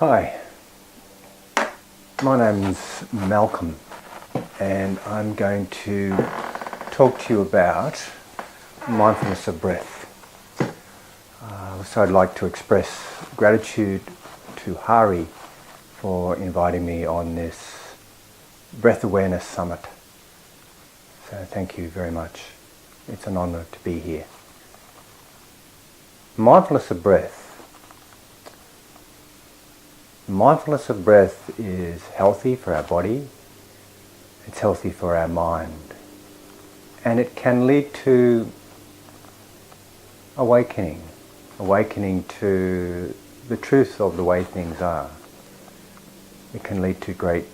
Hi, my name's Malcolm and I'm going to talk to you about mindfulness of breath. So I'd like to express gratitude to Hari for inviting me on this Breath Awareness Summit. So thank you very much. It's an honour to be here. Mindfulness of breath. Mindfulness of breath is healthy for our body, it's healthy for our mind, and it can lead to awakening to the truth of the way things are. It can lead to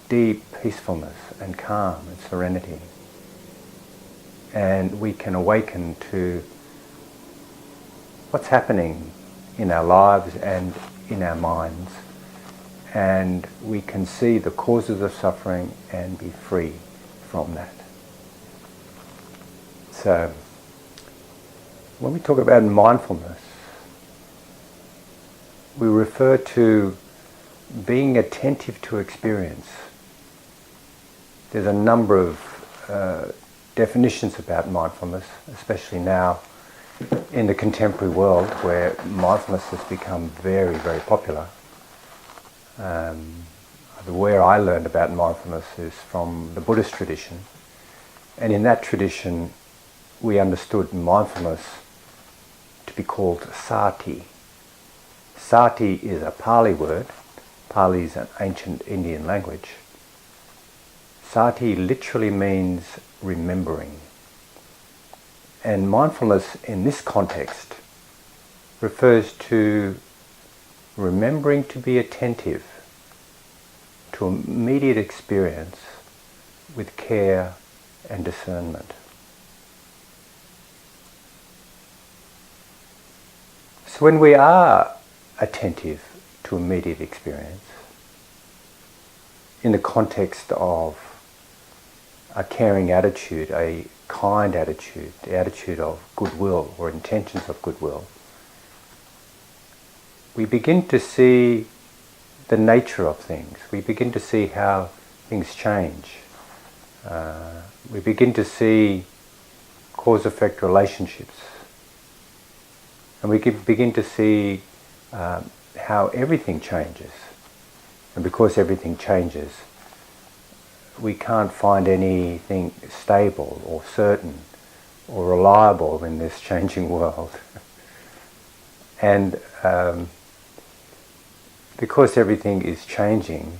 deep peacefulness and calm and serenity. And we can awaken to what's happening in our lives and in our minds. And we can see the causes of suffering and be free from that. So, when we talk about mindfulness, we refer to being attentive to experience. There's a number of definitions about mindfulness, especially now in the contemporary world where mindfulness has become very, very popular. Where I learned about mindfulness is from the Buddhist tradition, and in that tradition we understood mindfulness to be called sati. Sati is a Pali word. Pali is an ancient Indian language. Sati literally means remembering. And mindfulness in this context refers to remembering to be attentive to immediate experience with care and discernment. So when we are attentive to immediate experience, in the context of a caring attitude, a kind attitude, the attitude of goodwill or intentions of goodwill, we begin to see the nature of things. We begin to see how things change. We begin to see cause-effect relationships. And we begin to see how everything changes. And because everything changes, we can't find anything stable or certain or reliable in this changing world. And because everything is changing,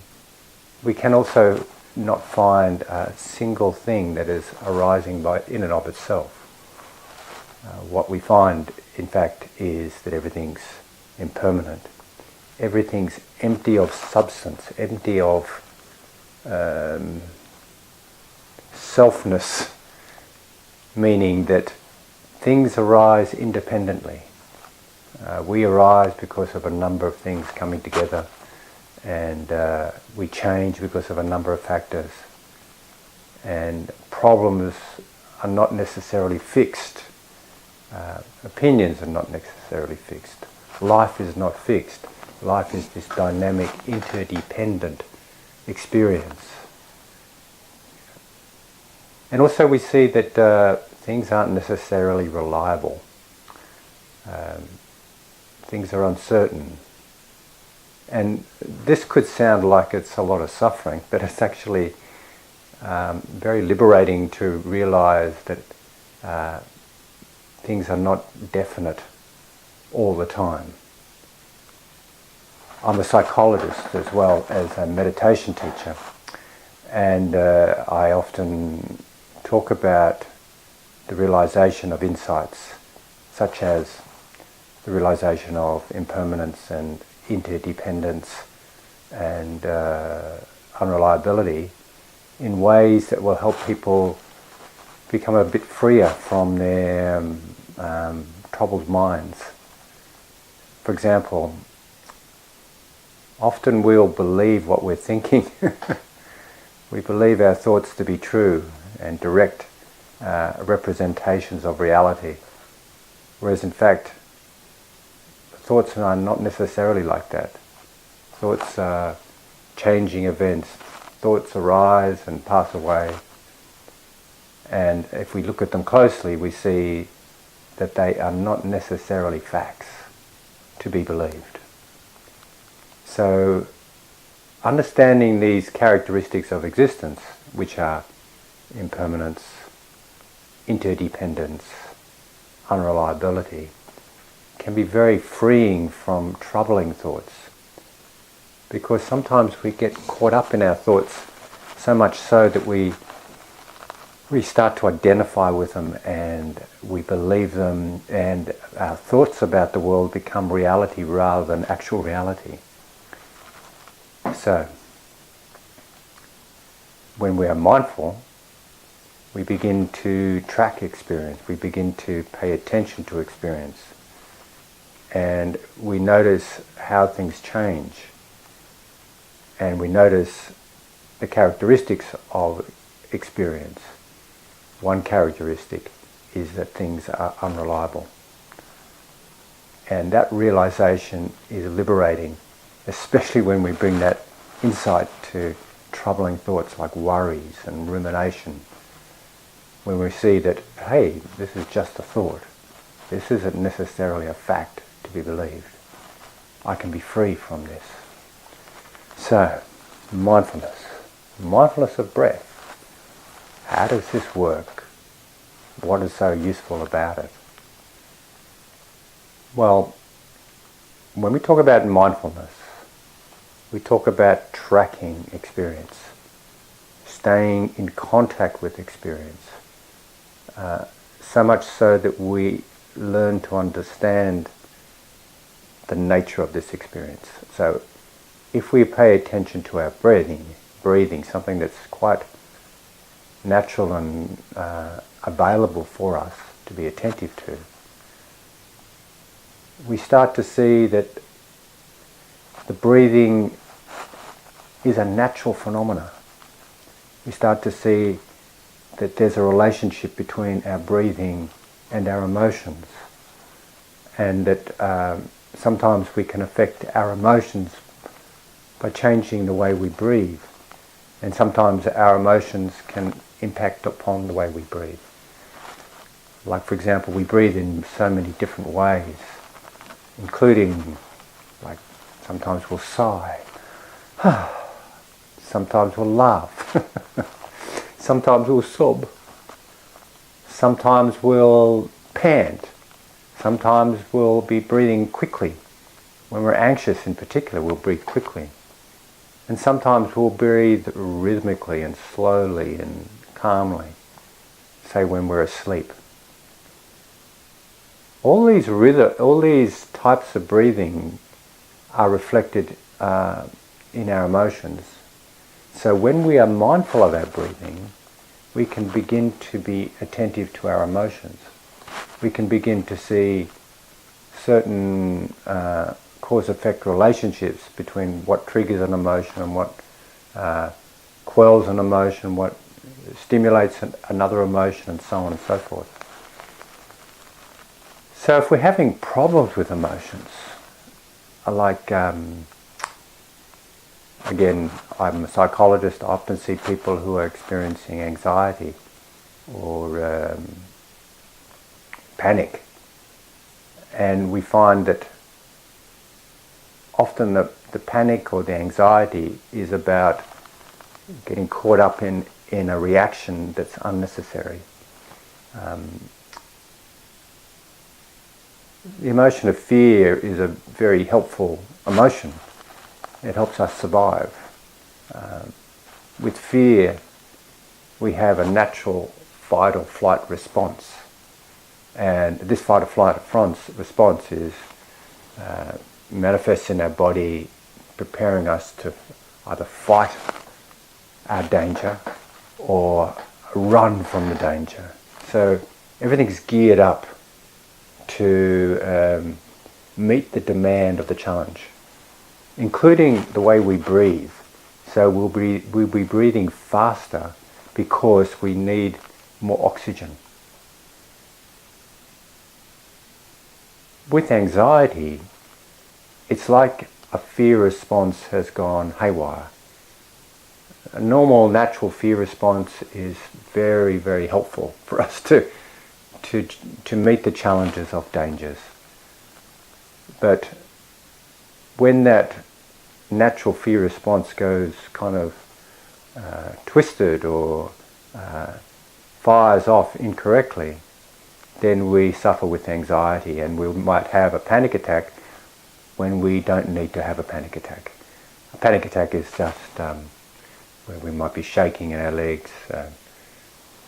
we can also not find a single thing that is arising in and of itself. What we find, in fact, is that everything's impermanent. Everything's empty of substance, empty of selfness, meaning that things arise independently. We arise because of a number of things coming together, and we change because of a number of factors. And problems are not necessarily fixed. Opinions are not necessarily fixed. Life is not fixed. Life is this dynamic, interdependent experience. And also we see that things aren't necessarily reliable. Things are uncertain. And this could sound like it's a lot of suffering, but it's actually very liberating to realize that things are not definite all the time. I'm a psychologist as well as a meditation teacher, and I often talk about the realization of insights, such as the realization of impermanence and interdependence and unreliability in ways that will help people become a bit freer from their troubled minds. For example, often we'll believe what we're thinking. We believe our thoughts to be true and direct representations of reality, whereas in fact thoughts are not necessarily like that. Thoughts are changing events. Thoughts arise and pass away. And if we look at them closely, we see that they are not necessarily facts to be believed. So, understanding these characteristics of existence, which are impermanence, interdependence, unreliability, can be very freeing from troubling thoughts. Because sometimes we get caught up in our thoughts so much so that we start to identify with them and we believe them, and our thoughts about the world become reality rather than actual reality. So, when we are mindful, we begin to track experience, we begin to pay attention to experience, and we notice how things change, and we notice the characteristics of experience. One characteristic is that things are unreliable. And that realization is liberating, especially when we bring that insight to troubling thoughts like worries and rumination. When we see that, hey, this is just a thought. This isn't necessarily a fact to be believed. I can be free from this. So, mindfulness. Mindfulness of breath. How does this work? What is so useful about it? Well, when we talk about mindfulness, we talk about tracking experience, staying in contact with experience, so much so that we learn to understand the nature of this experience. So if we pay attention to our breathing, something that's quite natural and available for us to be attentive to, we start to see that the breathing is a natural phenomena. We start to see that there's a relationship between our breathing and our emotions, and that sometimes we can affect our emotions by changing the way we breathe, and sometimes our emotions can impact upon the way we breathe. Like, for example, we breathe in so many different ways, including, like, sometimes we'll sigh, sometimes we'll laugh, sometimes we'll sob, sometimes we'll pant, sometimes we'll be breathing quickly. When we're anxious in particular, we'll breathe quickly. And sometimes we'll breathe rhythmically and slowly and calmly, say when we're asleep. All these types of breathing are reflected in our emotions. So when we are mindful of our breathing, we can begin to be attentive to our emotions. We can begin to see certain cause-effect relationships between what triggers an emotion and what quells an emotion, what stimulates another emotion, and so on and so forth. So if we're having problems with emotions, like, again, I'm a psychologist, I often see people who are experiencing anxiety or panic, and we find that often the panic or the anxiety is about getting caught up in a reaction that's unnecessary. The emotion of fear is a very helpful emotion. It helps us survive. With fear, we have a natural fight or flight response. And this fight or flight response is manifests in our body, preparing us to either fight our danger or run from the danger. So everything's geared up to meet the demand of the challenge, including the way we breathe. So we'll be breathing faster because we need more oxygen. With anxiety, it's like a fear response has gone haywire. A normal, natural fear response is very, very helpful for us to meet the challenges of dangers. But when that natural fear response goes kind of twisted or fires off incorrectly, then we suffer with anxiety, and we might have a panic attack when we don't need to have a panic attack. A panic attack is just where we might be shaking in our legs,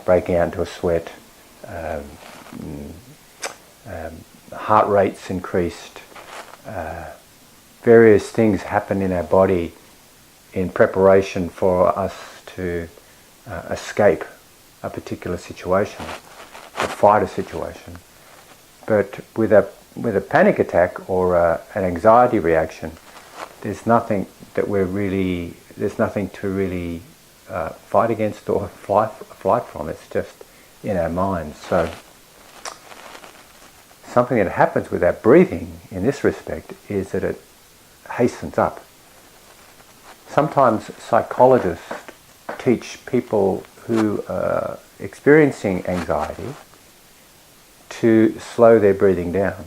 breaking out into a sweat, heart rate's increased, various things happen in our body in preparation for us to escape a particular situation, or fight a situation. But with a panic attack or an anxiety reaction, there's nothing to really fight against or flight from. It's just in our minds. So something that happens with our breathing in this respect is that it hastens up. Sometimes psychologists teach people who are experiencing anxiety to slow their breathing down.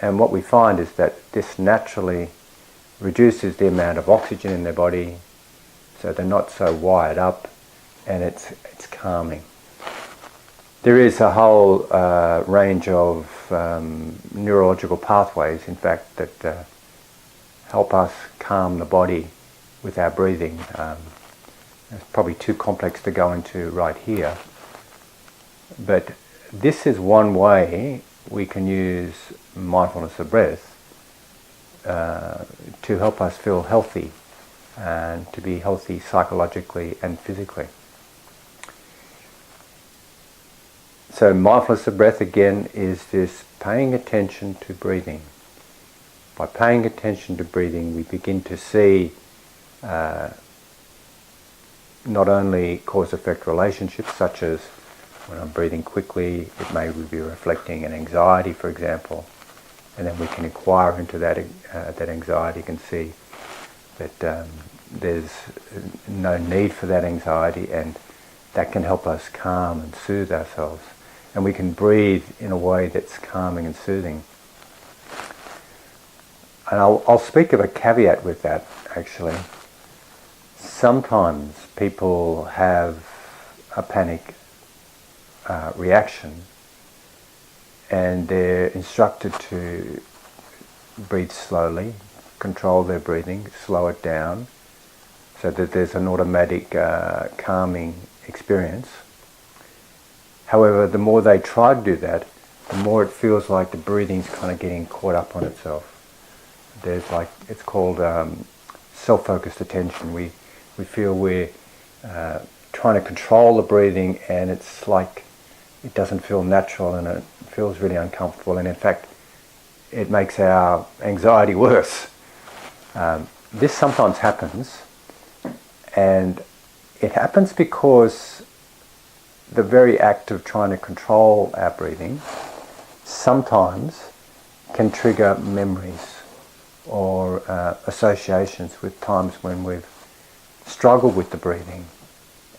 And what we find is that this naturally reduces the amount of oxygen in their body, so they're not so wired up, and it's calming. There is a whole range of neurological pathways, in fact, that help us calm the body with our breathing. It's probably too complex to go into right here, but this is one way we can use mindfulness of breath to help us feel healthy and to be healthy psychologically and physically. So mindfulness of breath again is this paying attention to breathing. By paying attention to breathing, we begin to see not only cause-effect relationships, such as when I'm breathing quickly, it may be reflecting an anxiety, for example, and then we can inquire into that anxiety and see that there's no need for that anxiety, and that can help us calm and soothe ourselves. And we can breathe in a way that's calming and soothing. And I'll speak of a caveat with that, actually. Sometimes people have a panic reaction, and they're instructed to breathe slowly, control their breathing, slow it down, so that there's an automatic calming experience. However, the more they try to do that, the more it feels like the breathing's kind of getting caught up on itself. There's it's called self-focused attention. We feel we're trying to control the breathing, and it's like it doesn't feel natural, and it feels really uncomfortable, and in fact it makes our anxiety worse. This sometimes happens, and it happens because the very act of trying to control our breathing sometimes can trigger memories or associations with times when we've struggled with the breathing,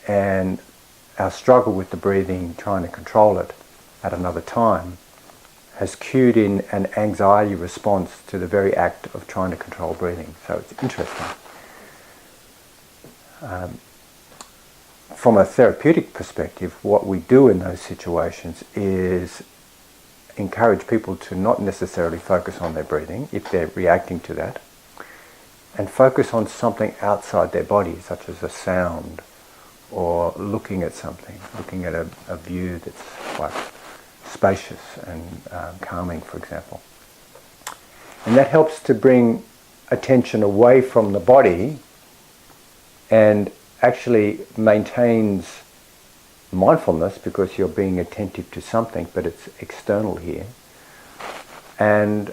and our struggle with the breathing, trying to control it at another time, has cued in an anxiety response to the very act of trying to control breathing. So it's interesting. From a therapeutic perspective, what we do in those situations is encourage people to not necessarily focus on their breathing if they're reacting to that, and focus on something outside their body, such as a sound, or looking at something, looking at a view that's quite spacious and calming, for example. And that helps to bring attention away from the body and actually maintains mindfulness, because you're being attentive to something, but it's external here. And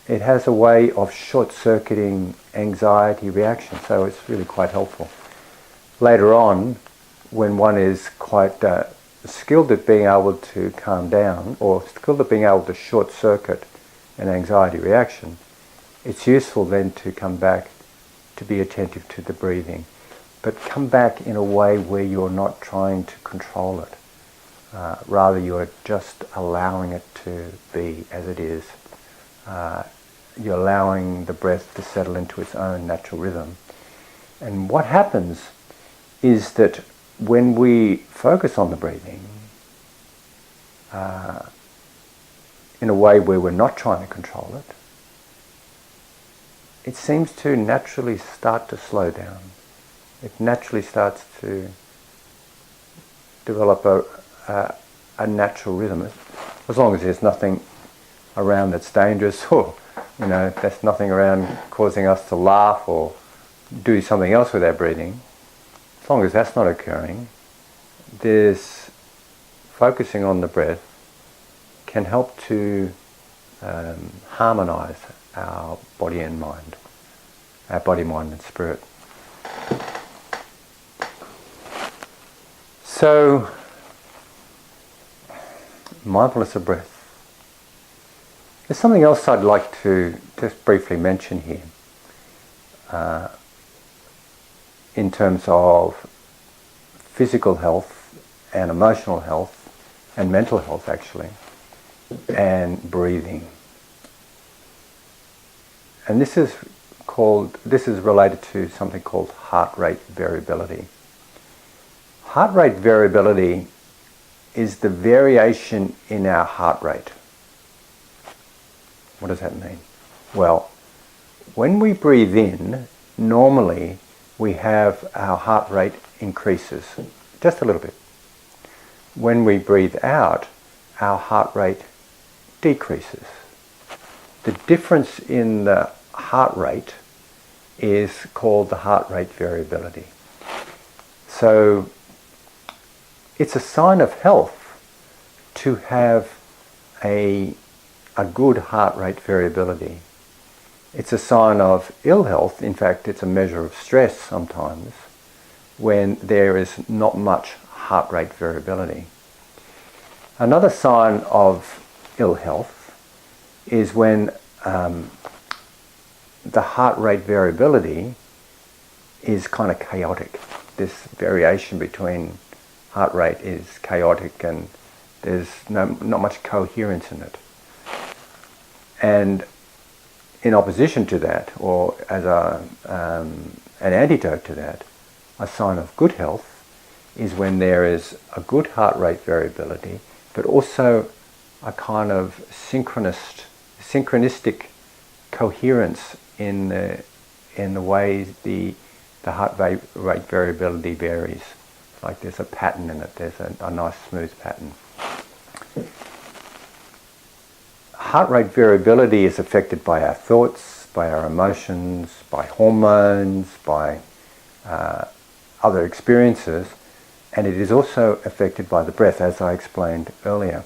it has a way of short-circuiting anxiety reaction, so it's really quite helpful. Later on, when one is quite skilled at being able to calm down, or skilled at being able to short-circuit an anxiety reaction, it's useful then to come back to be attentive to the breathing, but come back in a way where you're not trying to control it. Rather, you're just allowing it to be as it is. You're allowing the breath to settle into its own natural rhythm. And what happens is that when we focus on the breathing in a way where we're not trying to control it, it seems to naturally start to slow down. It naturally starts to develop a natural rhythm, as long as there's nothing around that's dangerous, or there's nothing around causing us to laugh or do something else with our breathing. As long as that's not occurring, there's focusing on the breath can help to harmonize our body and mind, our body, mind and spirit. So, mindfulness of breath. There's something else I'd like to just briefly mention here in terms of physical health and emotional health and mental health actually, and breathing. And this is related to something called heart rate variability. Heart rate variability is the variation in our heart rate. What does that mean? Well, when we breathe in, normally we have our heart rate increases just a little bit. When we breathe out, our heart rate decreases. The difference in the heart rate is called the heart rate variability. So it's a sign of health to have a good heart rate variability. It's a sign of ill health. In fact, it's a measure of stress sometimes when there is not much heart rate variability. Another sign of ill health is when the heart rate variability is kind of chaotic. This variation between heart rate is chaotic and there's not much coherence in it. And in opposition to that, or as an antidote to that, a sign of good health is when there is a good heart rate variability, but also a kind of synchronistic coherence in the way the heart rate variability varies. Like there's a pattern in it, there's a nice smooth pattern. Heart rate variability is affected by our thoughts, by our emotions, by hormones, by other experiences, and it is also affected by the breath, as I explained earlier.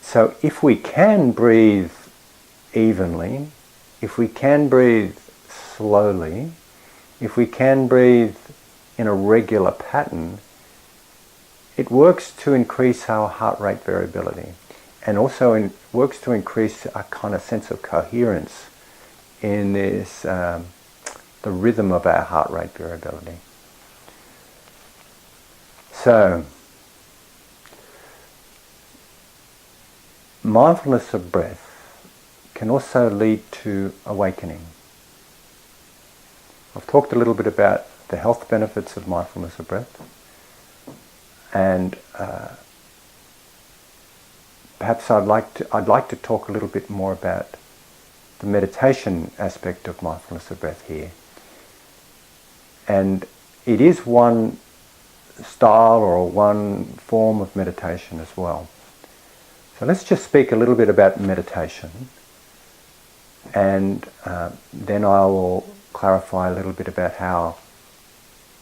So if we can breathe evenly, if we can breathe slowly, if we can breathe in a regular pattern, it works to increase our heart rate variability, and also works to increase a kind of sense of coherence in this the rhythm of our heart rate variability. So, mindfulness of breath can also lead to awakening. I've talked a little bit about the health benefits of mindfulness of breath, and perhaps I'd like to talk a little bit more about the meditation aspect of mindfulness of breath here. And it is one style or one form of meditation as well. So let's just speak a little bit about meditation, and then I will clarify a little bit about how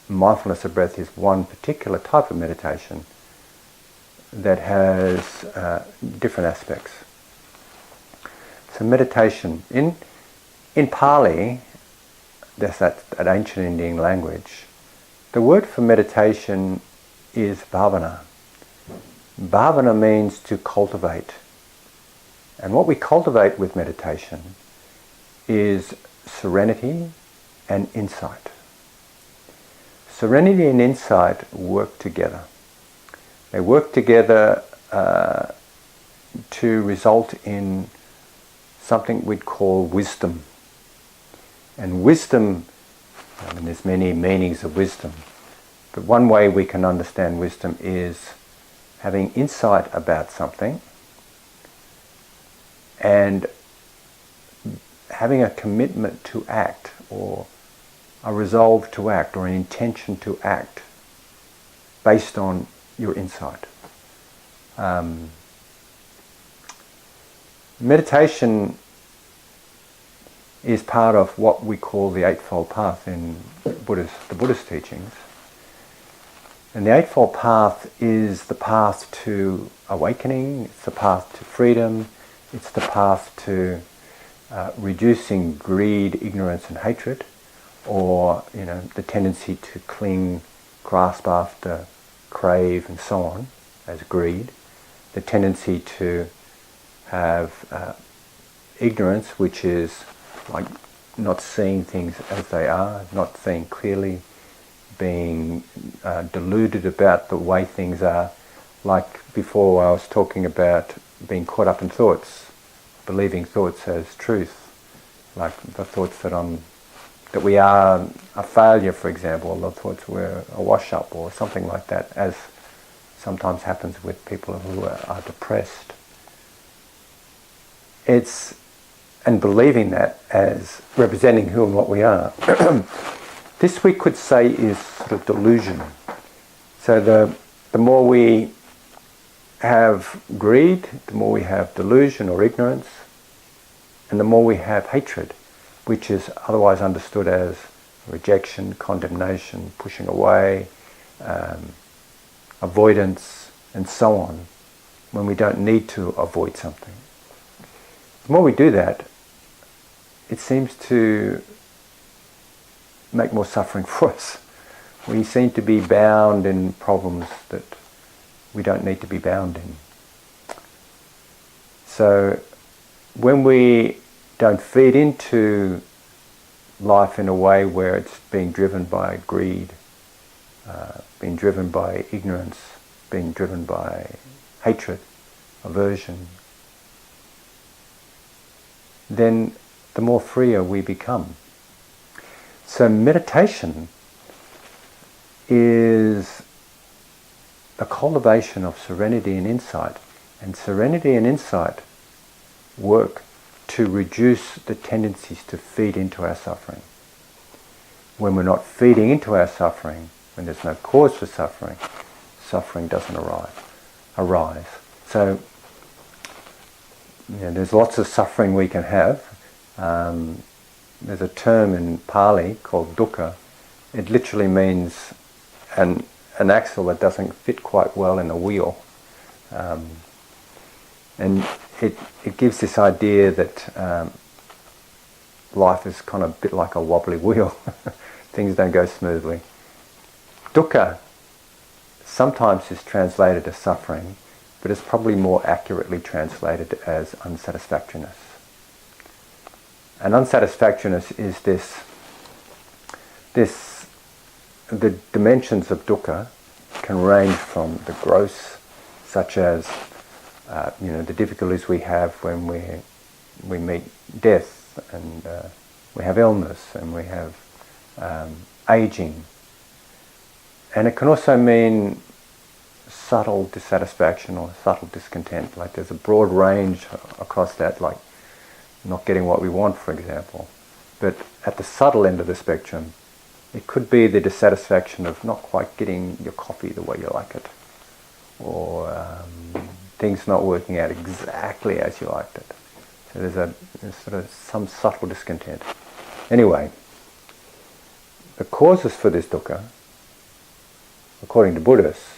mindfulness of breath is one particular type of meditation that has different aspects. So meditation, in Pali, that's that ancient Indian language, the word for meditation is bhavana. Bhavana means to cultivate. And what we cultivate with meditation is serenity and insight. Serenity and insight work together. They work together to result in something we'd call wisdom. And wisdom, I mean, there's many meanings of wisdom, but one way we can understand wisdom is having insight about something and having a commitment to act, or a resolve to act, or an intention to act based on your insight. Meditation is part of what we call the Eightfold Path in the Buddhist teachings. And the Eightfold Path is the path to awakening, it's the path to freedom, it's the path to reducing greed, ignorance and hatred, or the tendency to cling, grasp after, crave and so on as greed, the tendency to have ignorance, which is like not seeing things as they are, not seeing clearly, being deluded about the way things are. Like before I was talking about being caught up in thoughts, believing thoughts as truth, like the thoughts that we are a failure, for example, or the thoughts we're a wash-up or something like that, as sometimes happens with people who are depressed. And believing that as representing who and what we are. This we could say is sort of delusion. So the more we have greed, the more we have delusion or ignorance, and the more we have hatred, which is otherwise understood as rejection, condemnation, pushing away, avoidance, and so on, when we don't need to avoid something. The more we do that, it seems to make more suffering for us. We seem to be bound in problems that we don't need to be bound in. So when we don't feed into life in a way where it's being driven by greed, being driven by ignorance, being driven by hatred, aversion, then the more freer we become. So meditation is a cultivation of serenity and insight. And serenity and insight work to reduce the tendencies to feed into our suffering. When we're not feeding into our suffering, when there's no cause for suffering, suffering doesn't arise. So there's lots of suffering we can have. There's a term in Pali called Dukkha. It literally means an axle that doesn't fit quite well in a wheel. And it gives this idea that life is kind of a bit like a wobbly wheel. Things don't go smoothly. Dukkha sometimes is translated as suffering, but it's probably more accurately translated as unsatisfactoriness. And unsatisfactoriness is the dimensions of dukkha can range from the gross, such as the difficulties we have when we meet death, and we have illness, and we have aging. And it can also mean subtle dissatisfaction or subtle discontent. Like there's a broad range across that, like not getting what we want, for example. But at the subtle end of the spectrum, it could be the dissatisfaction of not quite getting your coffee the way you like it, or things not working out exactly as you liked it. So there's sort of some subtle discontent. Anyway, the causes for this dukkha, according to Buddhists,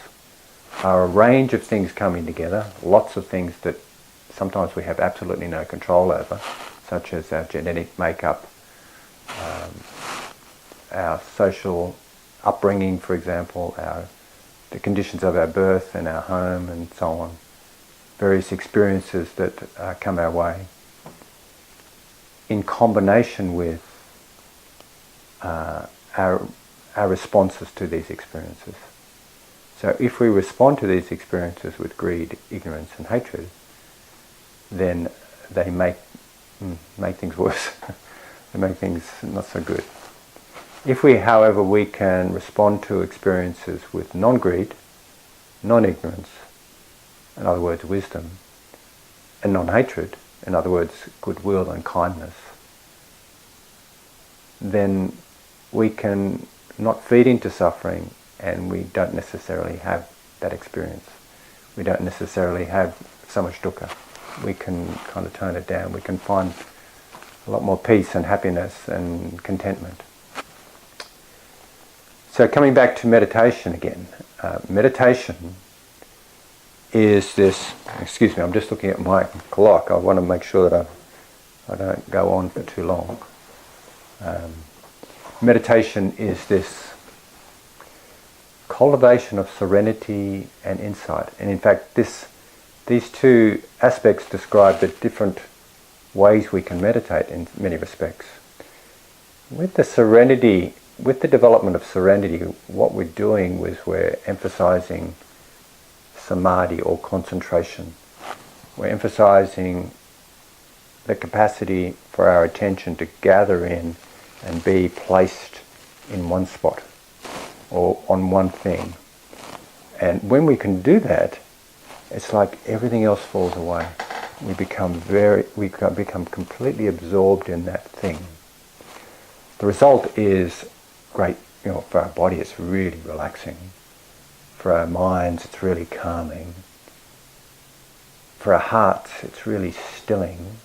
are a range of things coming together, lots of things that sometimes we have absolutely no control over, such as our genetic makeup, our social upbringing, for example, the conditions of our birth and our home and so on, various experiences that come our way. in combination with our responses to these experiences. So if we respond to these experiences with greed, ignorance and hatred, then they make things worse. They make things not so good. If we, however, we can respond to experiences with non-greed, non-ignorance, in other words wisdom, and non-hatred, in other words goodwill and kindness, then we can not feed into suffering, and we don't necessarily have that experience. We don't necessarily have so much dukkha. We can kind of tone it down. We can find a lot more peace and happiness and contentment. So coming back to meditation again, meditation is this, excuse me, I'm just looking at my clock. I want to make sure that I don't go on for too long. Meditation is this cultivation of serenity and insight. And in fact, these two aspects describe the different ways we can meditate in many respects. With the development of serenity, what we're doing is we're emphasizing samadhi or concentration. We're emphasizing the capacity for our attention to gather in and be placed in one spot or on one thing. And when we can do that, it's like everything else falls away. We become completely absorbed in that thing. The result is great, for our body it's really relaxing. For our minds it's really calming. For our hearts it's really stilling.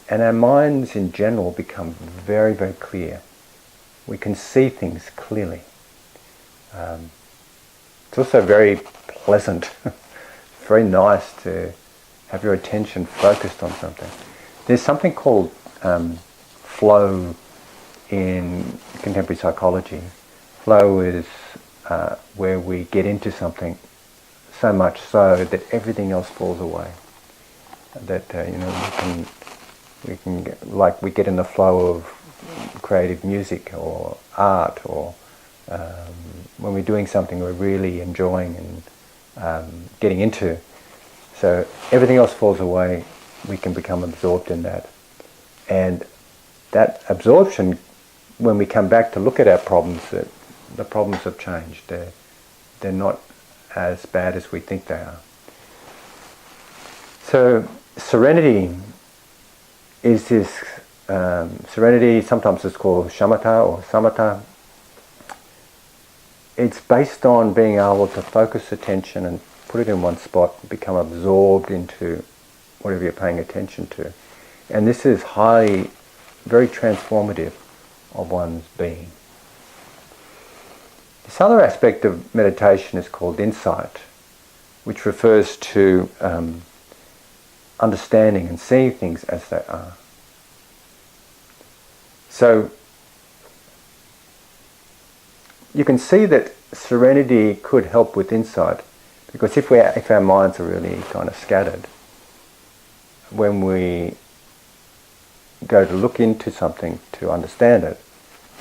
And our minds in general become very, very clear. We can see things clearly. It's also very pleasant, very nice to have your attention focused on something. There's something called flow in contemporary psychology. Flow is where we get into something so much so that everything else falls away. That we can get in the flow of creative music or art, or when we're doing something we're really enjoying and getting into. So everything else falls away, we can become absorbed in that. And that absorption, when we come back to look at our problems, the problems have changed. They're not as bad as we think they are. So serenity is this, serenity, sometimes it's called shamatha or samatha. It's based on being able to focus attention and put it in one spot, become absorbed into whatever you're paying attention to. And this is very transformative of one's being. This other aspect of meditation is called insight, which refers to understanding and seeing things as they are. So you can see that serenity could help with insight, because if our minds are really kind of scattered, when we go to look into something to understand it,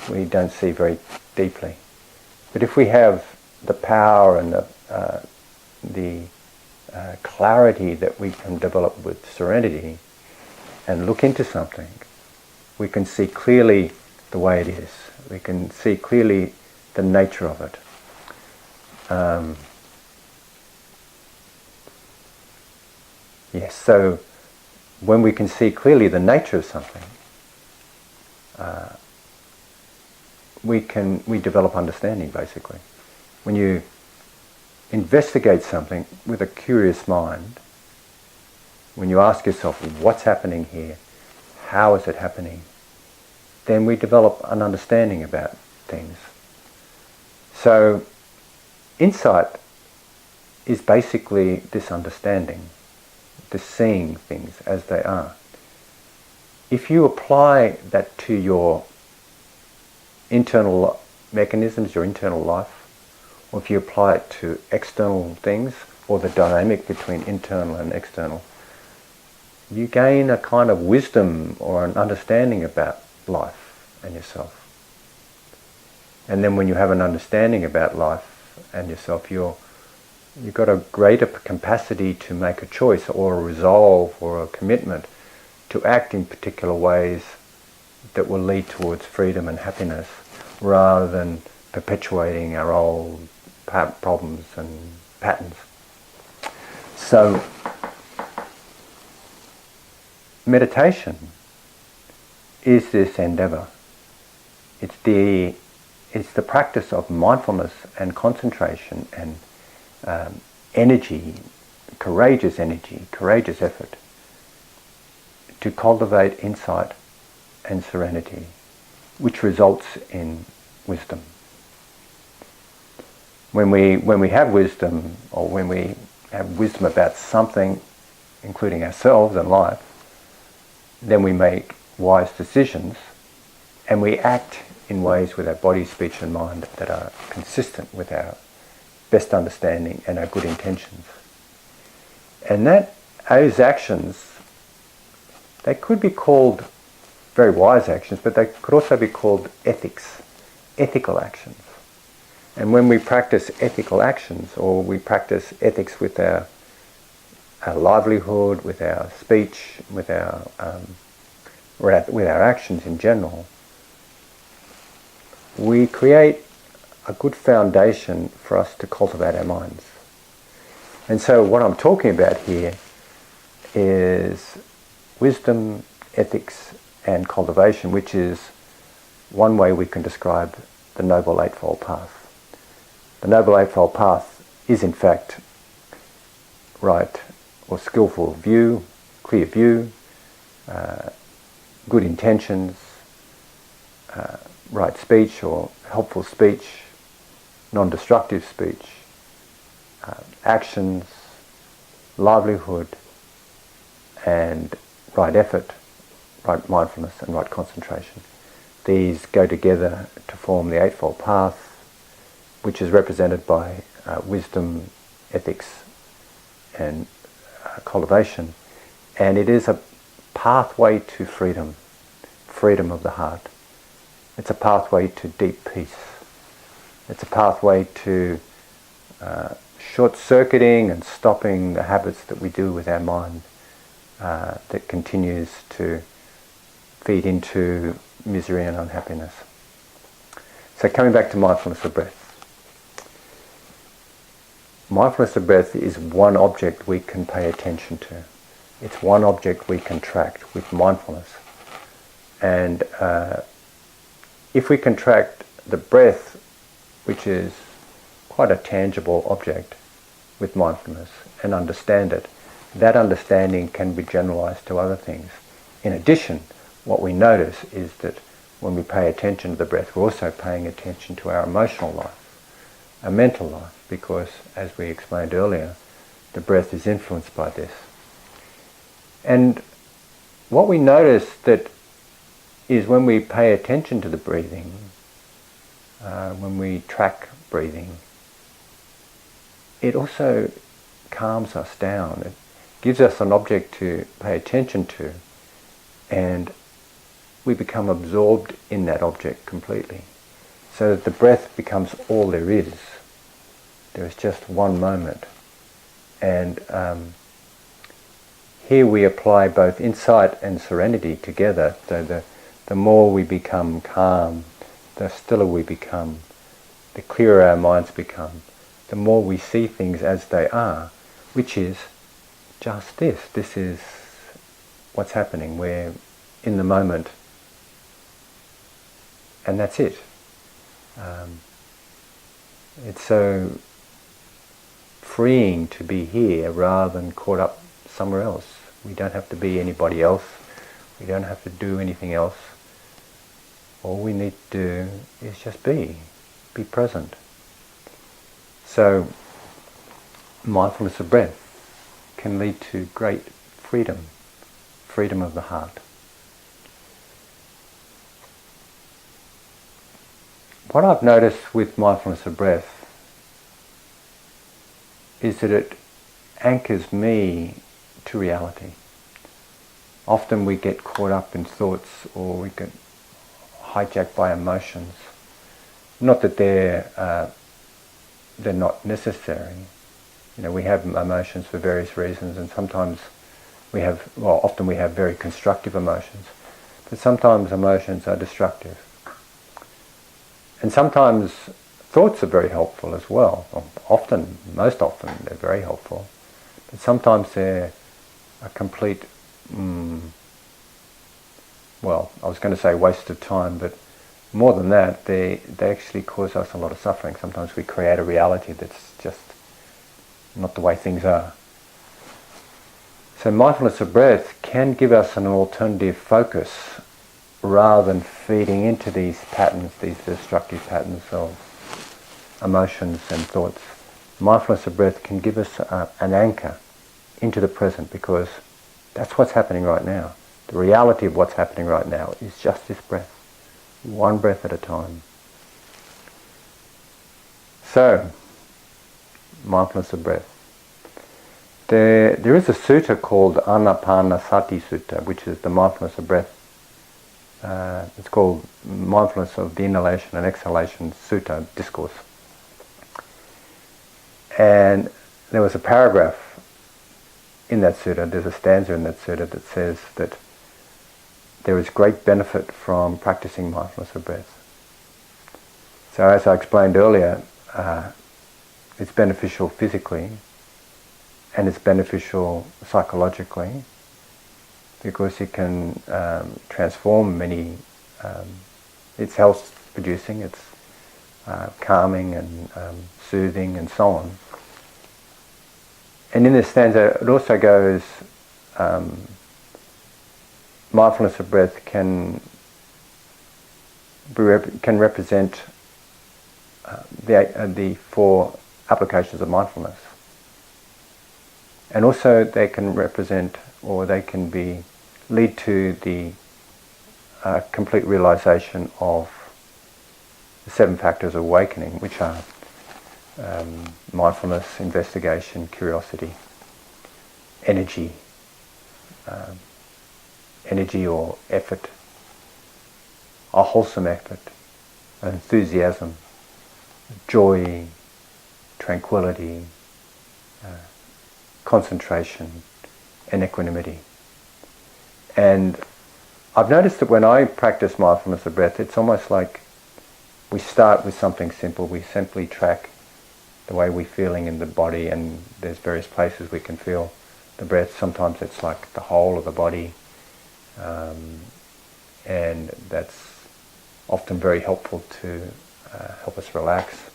we don't see very deeply. But if we have the power and the clarity that we can develop with serenity and look into something, we can see clearly the way it is. We can see clearly the nature of it. Yes, so when we can see clearly the nature of something, we develop understanding, basically. When you investigate something with a curious mind, when you ask yourself, what's happening here? How is it happening? Then we develop an understanding about things. So insight is basically this understanding, this seeing things as they are. If you apply that to your internal mechanisms, your internal life, or if you apply it to external things, or the dynamic between internal and external, you gain a kind of wisdom or an understanding about life and yourself. And then when you have an understanding about life and yourself, you've got a greater capacity to make a choice or a resolve or a commitment to act in particular ways that will lead towards freedom and happiness, rather than perpetuating our old problems and patterns. So, meditation is this endeavor. It's the practice of mindfulness and concentration and energy, courageous effort to cultivate insight and serenity, which results in wisdom. When we have wisdom, or when we have wisdom about something, including ourselves and life, then we make wise decisions and we act in ways with our body, speech and mind that are consistent with our best understanding and our good intentions. And those actions, they could be called very wise actions, but they could also be called ethical actions. And when we practice ethical actions, or we practice ethics with our livelihood, with our speech, with our actions in general, we create a good foundation for us to cultivate our minds. And so what I'm talking about here is wisdom, ethics, and cultivation, which is one way we can describe the Noble Eightfold Path. The Noble Eightfold Path is in fact right or skillful view, clear view, good intentions, right speech or helpful speech, non-destructive speech, actions, livelihood, and right effort, right mindfulness and right concentration. These go together to form the Eightfold Path, which is represented by wisdom, ethics and cultivation. And it is a pathway to freedom of the heart. It's a pathway to deep peace. It's a pathway to short-circuiting and stopping the habits that we do with our mind that continues to feed into misery and unhappiness. So coming back to mindfulness of breath. Mindfulness of breath is one object we can pay attention to. It's one object we contract with mindfulness. And if we contract the breath, which is quite a tangible object, with mindfulness and understand it, that understanding can be generalized to other things. In addition, what we notice is that when we pay attention to the breath, we're also paying attention to our emotional life, our mental life, because, as we explained earlier, the breath is influenced by this. And what we notice that is when we pay attention to the breathing, when we track breathing, it also calms us down. It gives us an object to pay attention to, and we become absorbed in that object completely. So that the breath becomes all there is. There is just one moment. And here we apply both insight and serenity together. So the more we become calm, the stiller we become, the clearer our minds become, the more we see things as they are, which is just this. This is what's happening. We're in the moment, and that's it. It's so freeing to be here rather than caught up somewhere else. We don't have to be anybody else. We don't have to do anything else. All we need to do is just be present. So mindfulness of breath can lead to great freedom of the heart. What I've noticed with mindfulness of breath is that it anchors me to reality. often we get caught up in thoughts, or we get hijacked by emotions. Not that they're not necessary. We have emotions for various reasons, and sometimes often we have very constructive emotions, but sometimes emotions are destructive. And sometimes thoughts are very helpful as well. Most often they're very helpful, but sometimes they're a complete, I was going to say waste of time, but more than that, they actually cause us a lot of suffering. Sometimes we create a reality that's just not the way things are. So mindfulness of breath can give us an alternative focus rather than feeding into these patterns, these destructive patterns of emotions and thoughts. Mindfulness of breath can give us an anchor into the present, because that's what's happening right now. The reality of what's happening right now is just this breath, one breath at a time. So, mindfulness of breath. There is a sutta called Anapanasati Sutta, which is the mindfulness of breath. It's called Mindfulness of the Inhalation and Exhalation Sutta, discourse. And there was a paragraph in that sutta, there's a stanza in that sutta that says that there is great benefit from practicing mindfulness of breath. So as I explained earlier, it's beneficial physically, and it's beneficial psychologically, because it can transform many, it's health producing, it's calming and soothing and so on. And in this stanza it also goes, mindfulness of breath can represent the four applications of mindfulness. And also they can represent, or they can lead to the complete realization of the 7 factors of awakening, which are mindfulness, investigation, curiosity, energy or effort, a wholesome effort, enthusiasm, joy, tranquility, concentration, and equanimity. And I've noticed that when I practice mindfulness of breath, it's almost like we start with something simple. We simply track the way we're feeling in the body, and there's various places we can feel the breath. Sometimes it's like the whole of the body, and that's often very helpful to help us relax.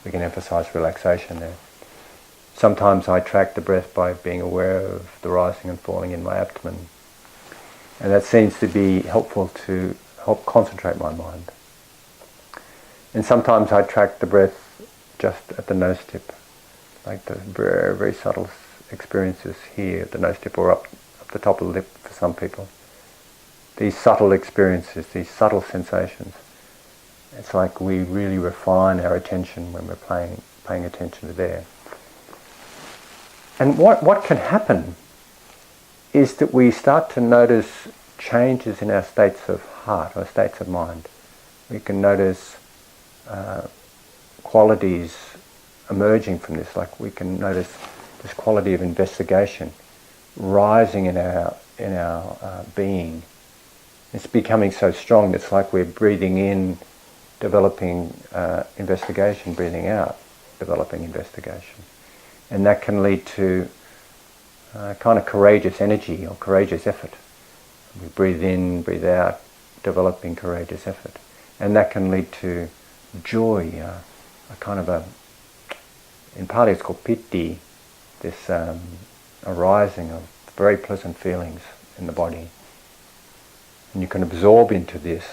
We can emphasize relaxation there. Sometimes I track the breath by being aware of the rising and falling in my abdomen, and that seems to be helpful to help concentrate my mind. And sometimes I track the breath just at the nose tip, like the very, very subtle experiences here at the nose tip, or up the top of the lip for some people. These subtle experiences, these subtle sensations. It's like we really refine our attention when we're paying attention to there. And what can happen is that we start to notice changes in our states of heart or states of mind. We can notice qualities emerging from this, like we can notice this quality of investigation rising in our being. It's becoming so strong, it's like we're breathing in, developing investigation, breathing out, developing investigation. And that can lead to kind of courageous energy or courageous effort. We breathe in, breathe out, developing courageous effort. And that can lead to joy, a kind of in Pali it's called piti, this arising of very pleasant feelings in the body. And you can absorb into this.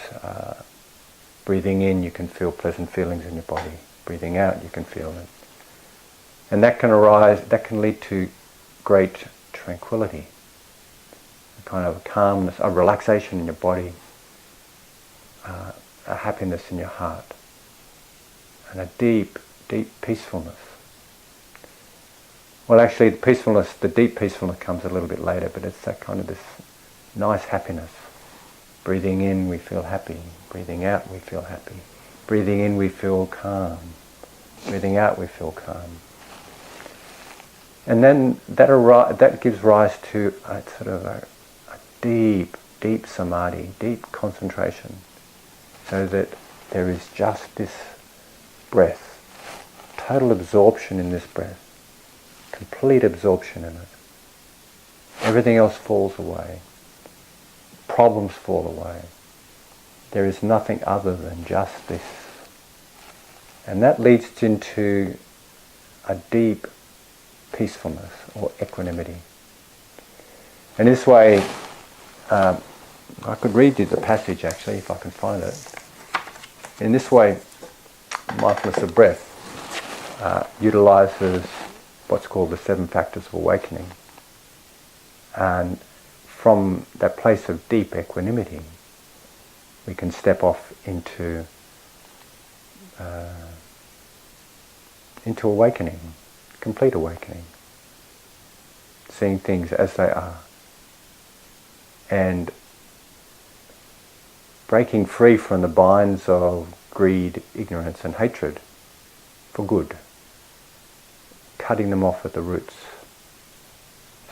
Breathing in, you can feel pleasant feelings in your body. Breathing out, you can feel it. And that can lead to great tranquility, a kind of calmness, a relaxation in your body, a happiness in your heart, and a deep, deep peacefulness. Well, actually, the deep peacefulness comes a little bit later, but it's that kind of this nice happiness. Breathing in, we feel happy. Breathing out, we feel happy. Breathing in, we feel calm. Breathing out, we feel calm. And then that gives rise to a sort of a deep, deep samadhi, deep concentration, so that there is just this breath, total absorption in this breath, complete absorption in it. Everything else falls away. Problems fall away. There is nothing other than just this. And that leads into a deep peacefulness or equanimity. And this way, I could read you the passage actually, if I can find it. In this way, Mindfulness of Breath utilizes what's called the 7 factors of awakening. And from that place of deep equanimity, we can step off into awakening, complete awakening, seeing things as they are, and breaking free from the binds of greed, ignorance and hatred for good, cutting them off at the roots,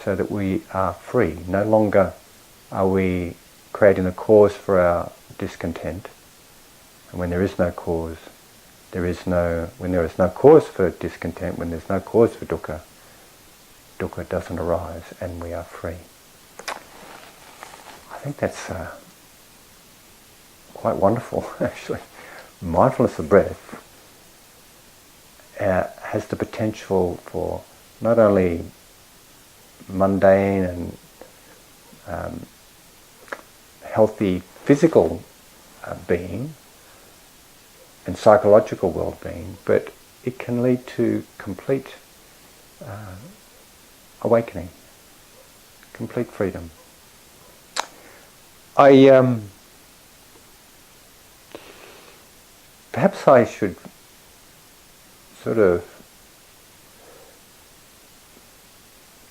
so that we are free. No longer are we creating a cause for our discontent, and when there is no cause, when there is no cause for discontent, when there's no cause for dukkha, dukkha doesn't arise and we are free. I think that's quite wonderful, actually. Mindfulness of breath has the potential for not only mundane and healthy physical being and psychological well-being, but it can lead to complete awakening, complete freedom. Perhaps I should sort of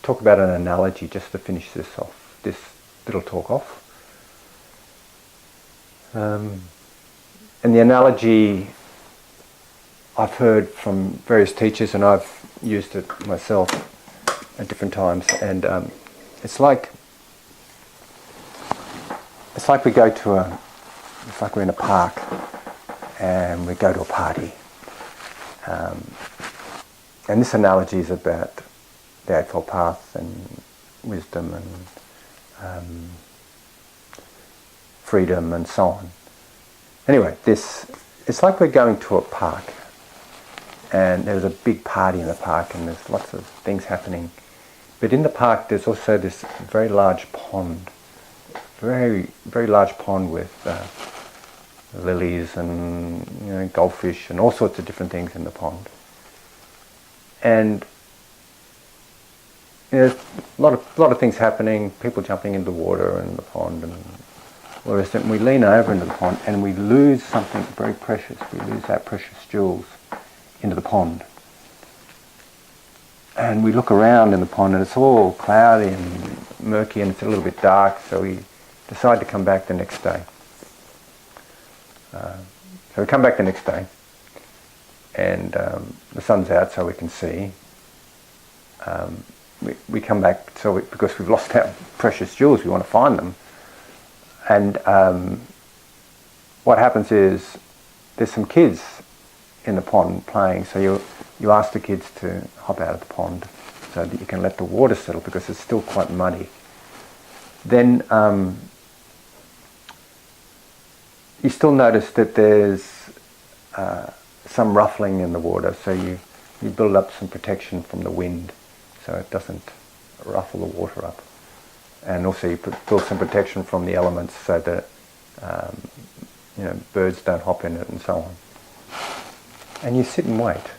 talk about an analogy just to finish this little talk off. And the analogy I've heard from various teachers, and I've used it myself at different times, and it's like we're in a park and we go to a party. And this analogy is about the Eightfold Path and wisdom and freedom and so on. Anyway, it's like we're going to a park, and there's a big party in the park and there's lots of things happening. But in the park there's also this very large pond, very, very large pond with lilies and goldfish and all sorts of different things in the pond. And there's a lot of things happening, people jumping into the water and the pond and all the rest of it. And we lean over into the pond and we lose something very precious. We lose our precious jewels into the pond. And we look around in the pond and it's all cloudy and murky and it's a little bit dark, so we decide to come back the next day. So we come back the next day and the sun's out so we can see. We come back because we've lost our precious jewels, we want to find them. And what happens is there's some kids in the pond playing, so you ask the kids to hop out of the pond so that you can let the water settle because it's still quite muddy. Then you still notice that there's some ruffling in the water, so you build up some protection from the wind so it doesn't ruffle the water up. And also you build some protection from the elements so that birds don't hop in it and so on. And you sit and wait.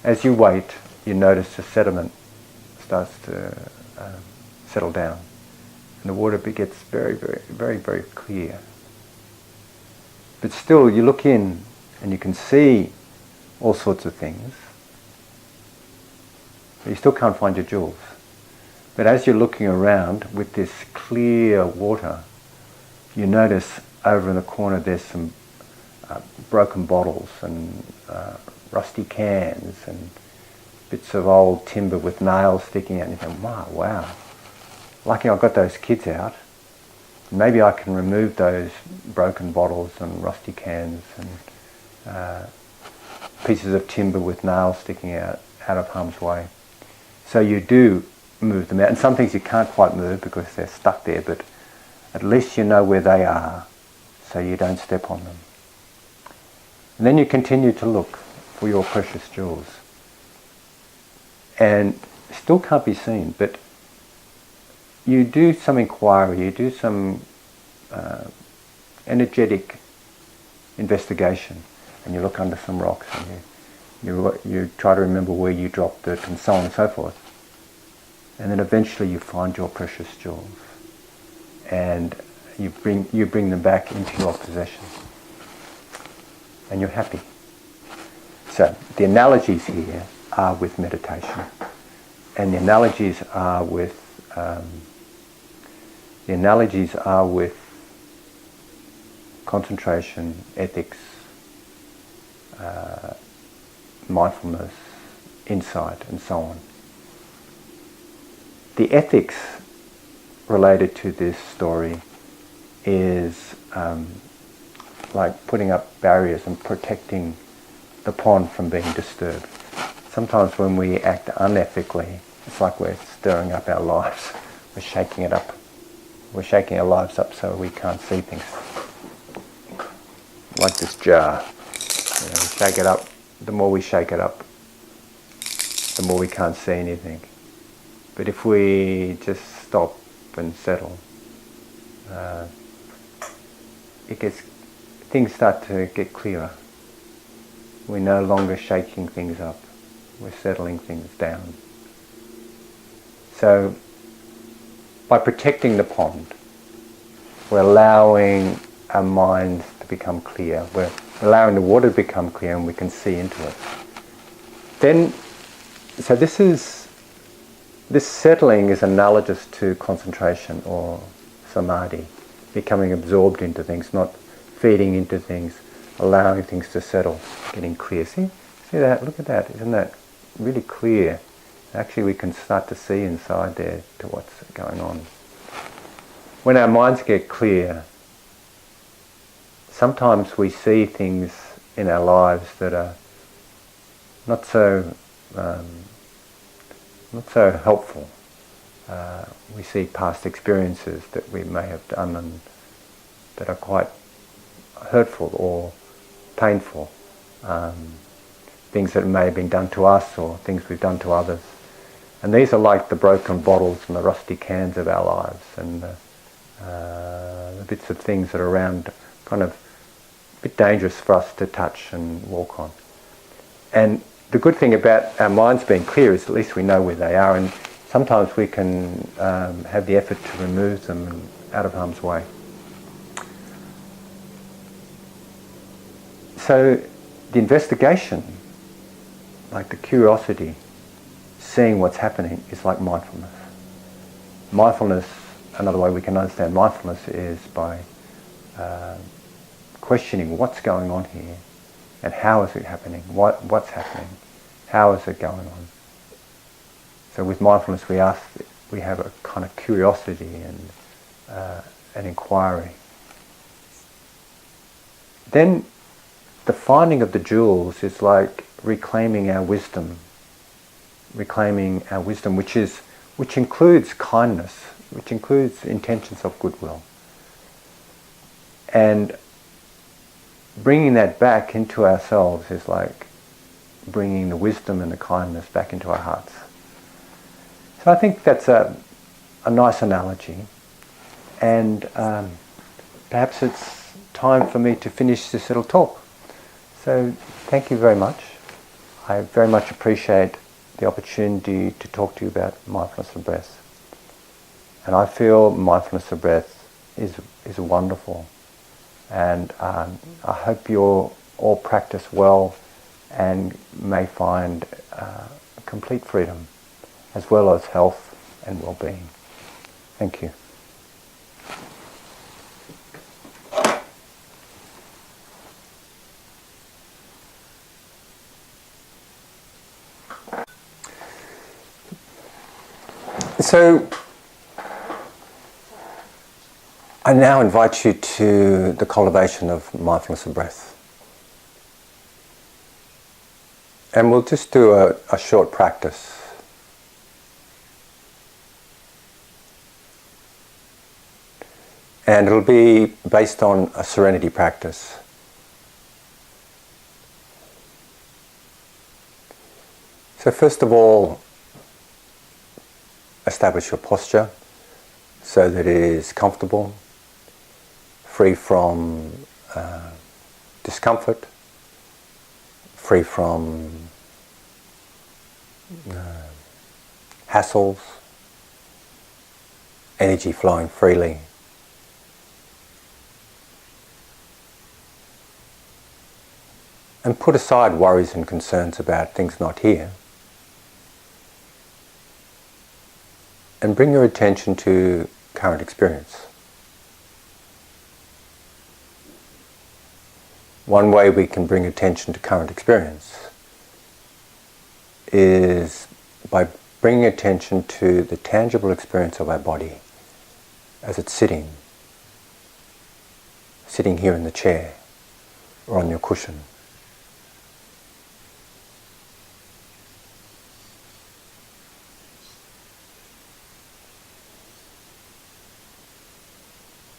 As you wait, you notice the sediment starts to settle down, and the water gets very, very, very, very clear. But still, you look in and you can see all sorts of things, but you still can't find your jewels. But as you're looking around with this clear water, you notice over in the corner there's some broken bottles and rusty cans and bits of old timber with nails sticking out. And you think, wow, lucky I got those kids out. Maybe I can remove those broken bottles and rusty cans and pieces of timber with nails sticking out of harm's way. So you do move them out. And some things you can't quite move because they're stuck there, but at least you know where they are so you don't step on them. And then you continue to look for your precious jewels. And still can't be seen, but you do some inquiry, you do some energetic investigation, and you look under some rocks and you try to remember where you dropped it and so on and so forth. And then eventually you find your precious jewels and you bring them back into your possession. And you're happy. So the analogies here are with meditation, and the analogies are with concentration, ethics, mindfulness, insight, and so on. The ethics related to this story is like putting up barriers and protecting the pond from being disturbed. Sometimes when we act unethically, it's like we're stirring up our lives. We're shaking it up. We're shaking our lives up so we can't see things. Like this jar. We shake it up. The more we shake it up, the more we can't see anything. But if we just stop and settle, things start to get clearer. We're no longer shaking things up. We're settling things down. So, by protecting the pond, we're allowing our minds to become clear. We're allowing the water to become clear and we can see into it. So this settling is analogous to concentration or samadhi, becoming absorbed into things, not feeding into things, allowing things to settle, getting clear. See that? Look at that. Isn't that really clear? Actually, we can start to see inside there to what's going on. When our minds get clear, sometimes we see things in our lives that are not so helpful. We see past experiences that we may have done and that are quite hurtful or painful. Things that may have been done to us or things we've done to others. And these are like the broken bottles and the rusty cans of our lives and the bits of things that are around, kind of a bit dangerous for us to touch and walk on. And the good thing about our minds being clear is at least we know where they are, and sometimes we can have the effort to remove them out of harm's way. So the investigation, like the curiosity, seeing what's happening, is like mindfulness. Mindfulness, another way we can understand mindfulness is by questioning what's going on here and how is it happening, what's happening, how is it going on. So with mindfulness we have a kind of curiosity and an inquiry. Then the finding of the jewels is like reclaiming our wisdom, which includes kindness, which includes intentions of goodwill. And bringing that back into ourselves is like bringing the wisdom and the kindness back into our hearts. So I think that's a nice analogy. And perhaps it's time for me to finish this little talk. So thank you very much. I very much appreciate the opportunity to talk to you about mindfulness of breath. And I feel mindfulness of breath is wonderful. And I hope you all practice well and may find complete freedom, as well as health and well-being. Thank you. So, I now invite you to the cultivation of mindfulness of breath. And we'll just do a short practice. And it'll be based on a serenity practice. So first of all, establish your posture so that it is comfortable, free from discomfort, free from hassles, energy flowing freely. And put aside worries and concerns about things not here. And bring your attention to current experience. One way we can bring attention to current experience is by bringing attention to the tangible experience of our body as it's sitting here in the chair or on your cushion.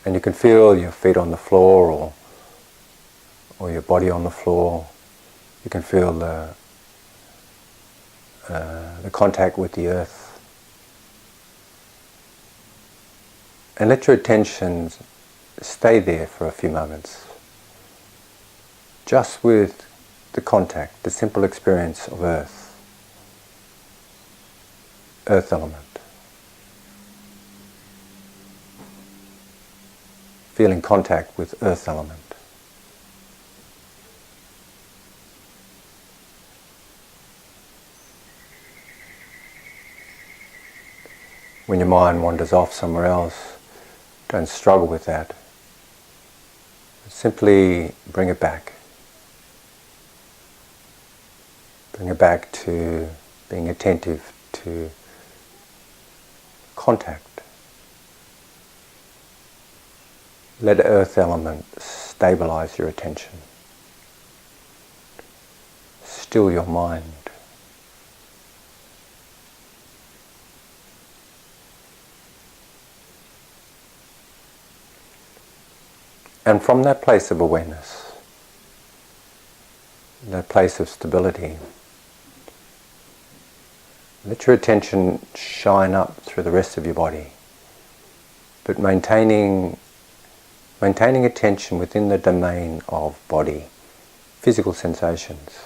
And you can feel your feet on the floor or your body on the floor. You can feel the contact with the earth. And let your attention stay there for a few moments. Just with the contact, the simple experience of earth element. Feeling contact with earth element. When your mind wanders off somewhere else, don't struggle with that. Simply bring it back. Bring it back to being attentive to contact. Let earth element stabilize your attention. Still your mind. And from that place of awareness, that place of stability, let your attention shine up through the rest of your body, but maintaining attention within the domain of body, physical sensations,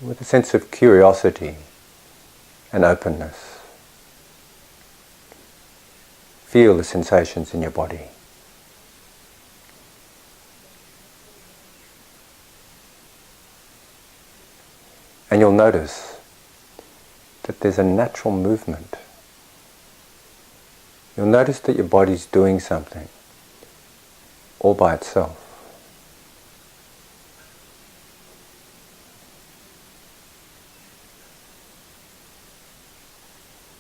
with a sense of curiosity and openness. Feel the sensations in your body. And you'll notice that there's a natural movement. You'll notice that your body's doing something all by itself.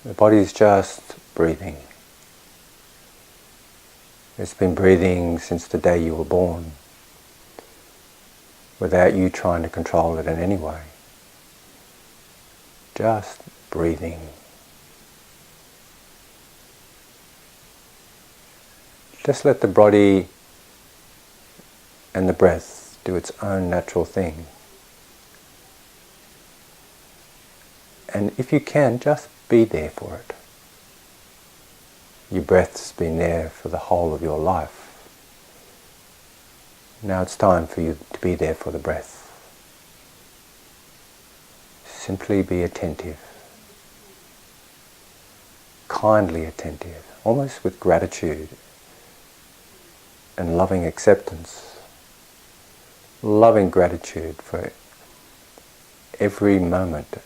The body's just breathing. It's been breathing since the day you were born, without you trying to control it in any way. Just breathing. Just let the body and the breath do its own natural thing. And if you can, just be there for it. Your breath's been there for the whole of your life. Now it's time for you to be there for the breath. Simply be attentive. Kindly attentive, almost with gratitude and loving acceptance. Loving gratitude for every moment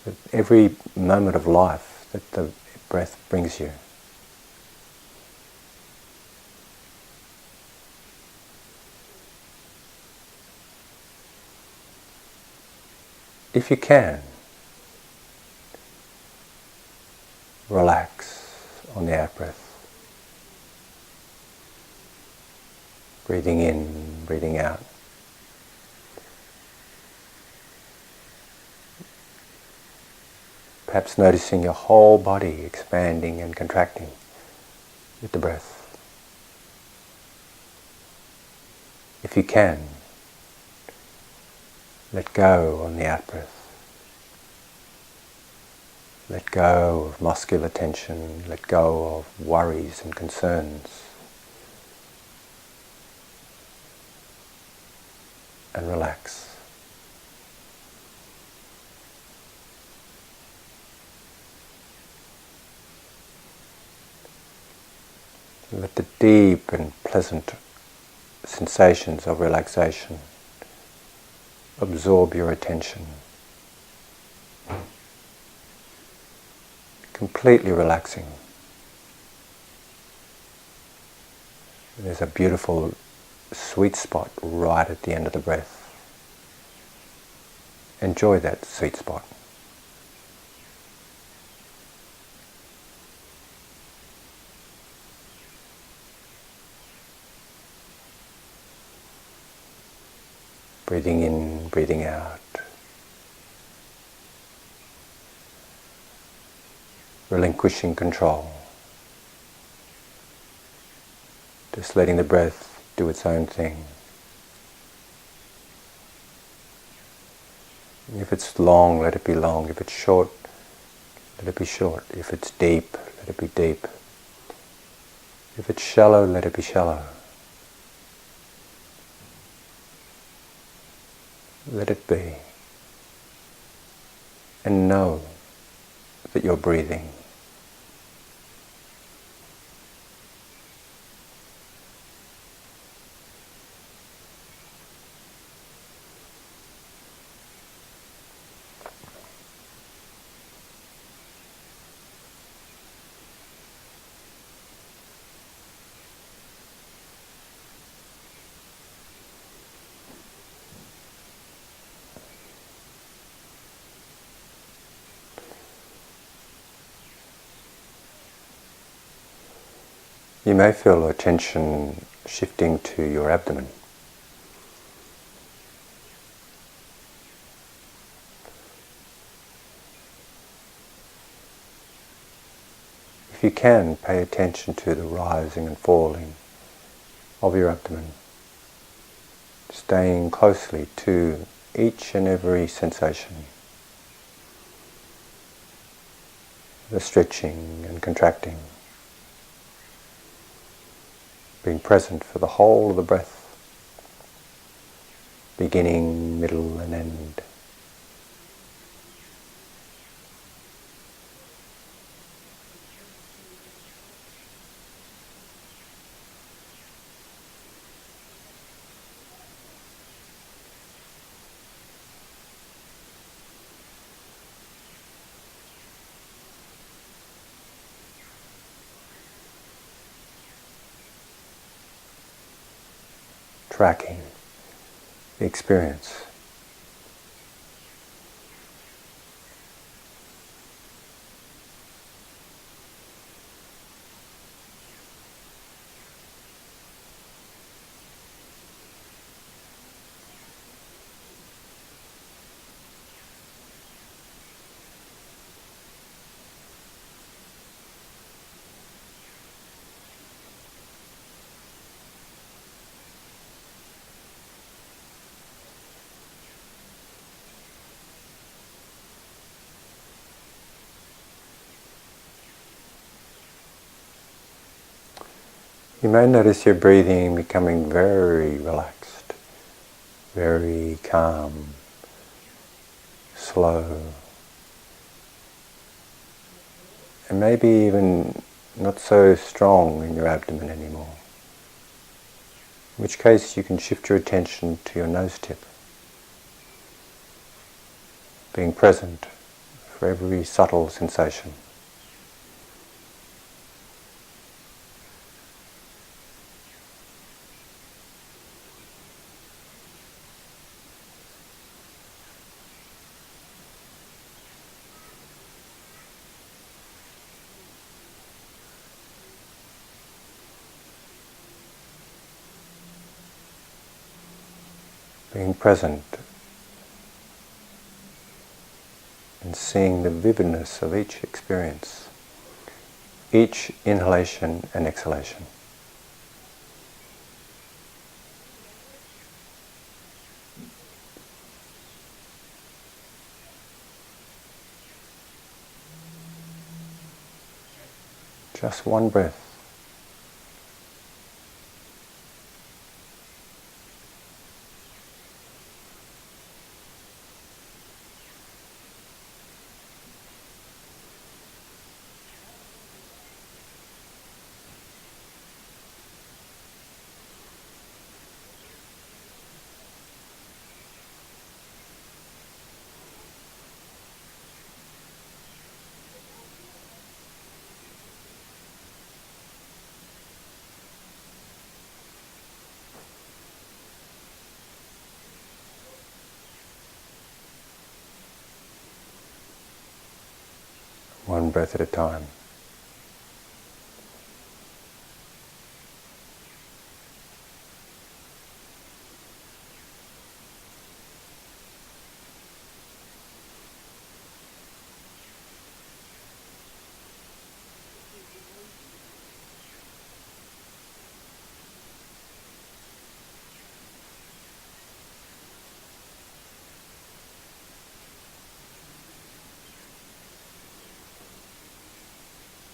that every moment of life that the breath brings you. If you can, relax on the out-breath. Breathing in, breathing out. Perhaps noticing your whole body expanding and contracting with the breath. If you can, let go on the out-breath. Let go of muscular tension, let go of worries and concerns. And relax. Let the deep and pleasant sensations of relaxation absorb your attention. Completely relaxing. There's a beautiful sweet spot right at the end of the breath. Enjoy that sweet spot. Breathing in, breathing out. Relinquishing control. Just letting the breath do its own thing. If it's long, let it be long. If it's short, let it be short. If it's deep, let it be deep. If it's shallow, let it be shallow. Let it be. And know that you're breathing. You may feel attention shifting to your abdomen. If you can, pay attention to the rising and falling of your abdomen, staying closely to each and every sensation, the stretching and contracting. Being present for the whole of the breath, beginning, middle and end. Tracking the experience. You may notice your breathing becoming very relaxed, very calm, slow, and maybe even not so strong in your abdomen anymore. In which case you can shift your attention to your nose tip. being present for every subtle sensation. Being present and seeing the vividness of each experience, each inhalation and exhalation. Just one breath. One breath at a time.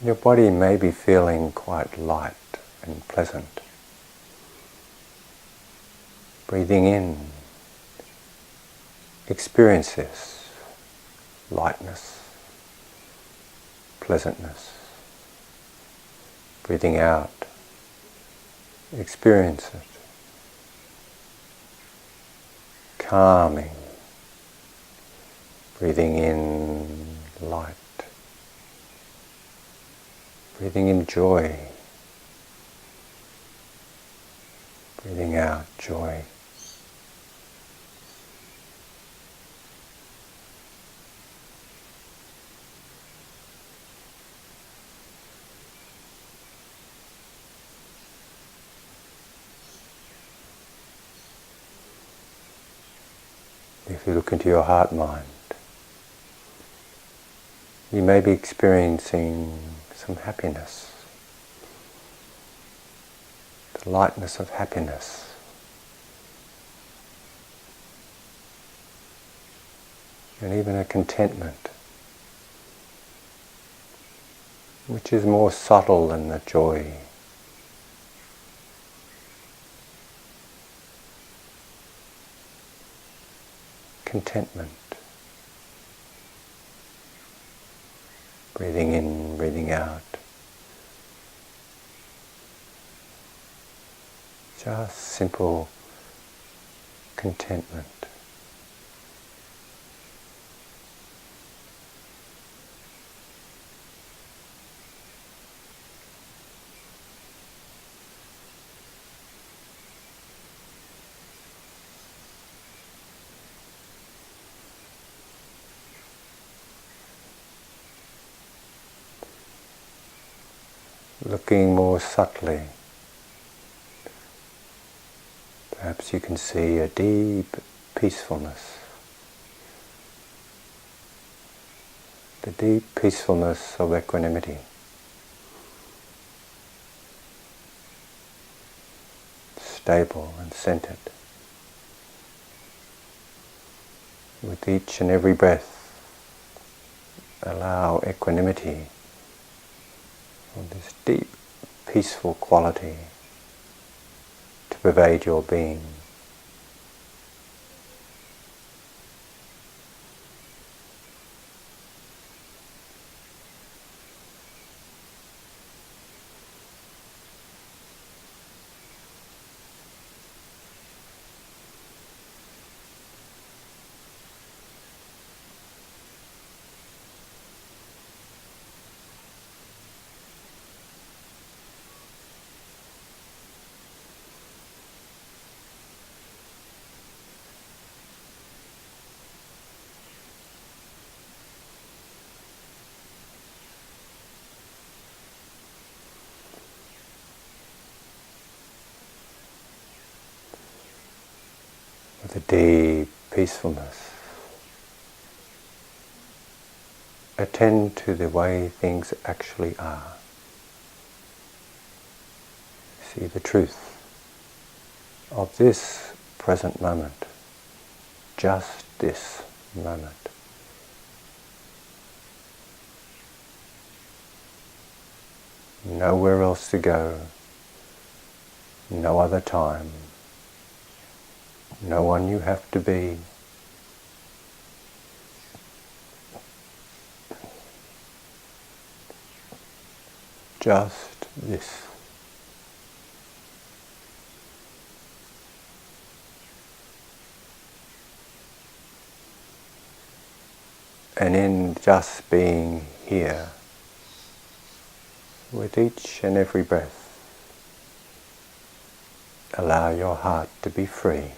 Your body may be feeling quite light and pleasant. Breathing in, experience this lightness, pleasantness. Breathing out, experience it. Calming. Breathing in, light. Breathing in joy. Breathing out joy. If you look into your heart mind, you may be experiencing some happiness, the lightness of happiness. And even a contentment, which is more subtle than the joy. Contentment. Breathing in, breathing out. Just simple contentment. Looking more subtly, perhaps you can see a deep peacefulness. The deep peacefulness of equanimity. Stable and centered. With each and every breath, allow equanimity, or this deep, peaceful quality, to pervade your being. with a deep peacefulness. Attend to the way things actually are. See the truth of this present moment, just this moment. Nowhere else to go, no other time, no one you have to be. Just this. And in just being here, with each and every breath, allow your heart to be free.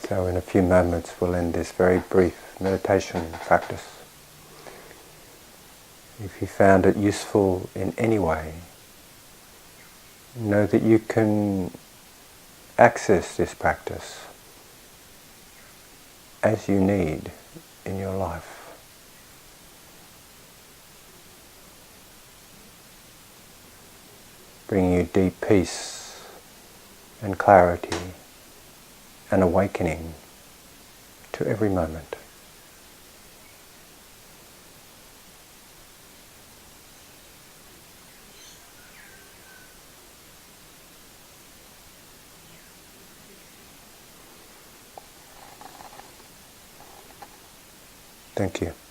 So in a few moments we'll end this very brief meditation practice. If you found it useful in any way, know that you can access this practice as you need in your life. Bringing you deep peace and clarity and awakening to every moment. Thank you.